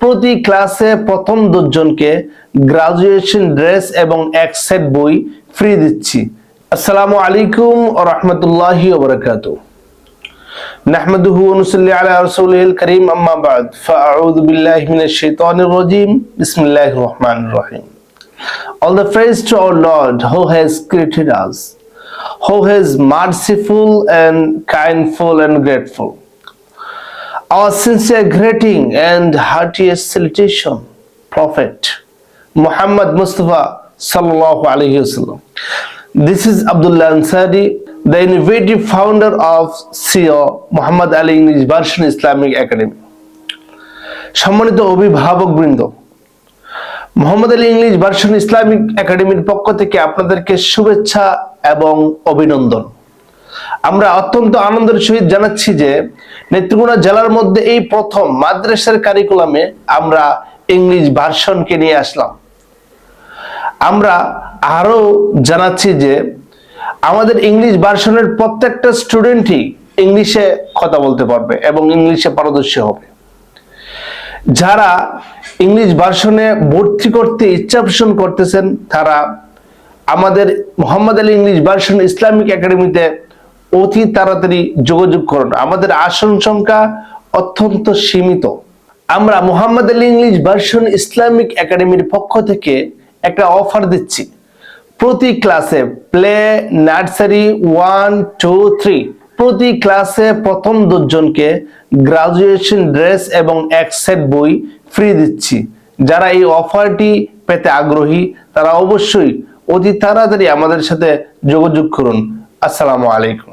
প্রতি ক্লাসে প্রথম 10 জনকে গ্রাজুয়েশন ড্রেস এবং এক সেট বই ফ্রি দিচ্ছি। আসসালামু আলাইকুম ওয়া রাহমাতুল্লাহি ওয়া বারাকাতুহু। নাহমাদুহু ওয়া নুসাল্লি আলা রাসূলিল কারীম, আম্মা বা'দ, ফাআউযু বিল্লাহি মিনাশ শাইতানির রাজীম। বিসমিল্লাহির রহমানির রহিম। All the praise to our Lord who has created us, who is merciful and kindful and grateful. Our sincere greeting and heartiest salutation, Prophet Muhammad Mustafa sallallahu alaihi wasallam. This is Abdullah Ansari, the innovative founder of CEO Muhammad Ali English Version Islamic Academy. সম্মানিত অভিভাবক বৃন্দ, Mohammad Ali English version Islamic একাডেমির পক্ষ থেকে আপনাদেরকে শুভেচ্ছা এবং অভিনন্দন। আমরা অত্যন্ত আনন্দের সহিত জানাচ্ছি যে নেত্রকোনা জেলার মধ্যে এই প্রথম মাদ্রাসার কারিকুলামে আমরা ইংলিশ ভার্সনকে নিয়ে আসলাম। আমরা আরো জানাচ্ছি যে আমাদের ইংলিশ ভার্সনের প্রত্যেকটা স্টুডেন্টই ইংলিশে কথা বলতে পারবে এবং ইংলিশে পারদর্শী হবে। যারা ইংলিশ ভার্সনে ভর্তি করতে ইচ্ছা পোষণ করতেছেন তারা আমাদের Mohammad Ali English version Islamic একাডেমিতে অতি তাড়াতাড়ি যোগাযোগ করুন। আমাদের আসন সংখ্যা অত্যন্ত সীমিত। আমরা Mohammad Ali English version Islamic একাডেমির পক্ষ থেকে একটা অফার দিচ্ছি। প্রতি ক্লাসে প্লে, নার্সারি 1, 2, 3 প্রতি ক্লাসে প্রথম 10 জনকে গ্রাজুয়েশন ড্রেস এবং এক সেট বই ফ্রি দিচ্ছি। যারা এই অফারটি পেতে আগ্রহী তারা অবশ্যই অতি তাড়াতাড়ি আমাদের সাথে যোগাযোগ করুন। আসসালামু আলাইকুম।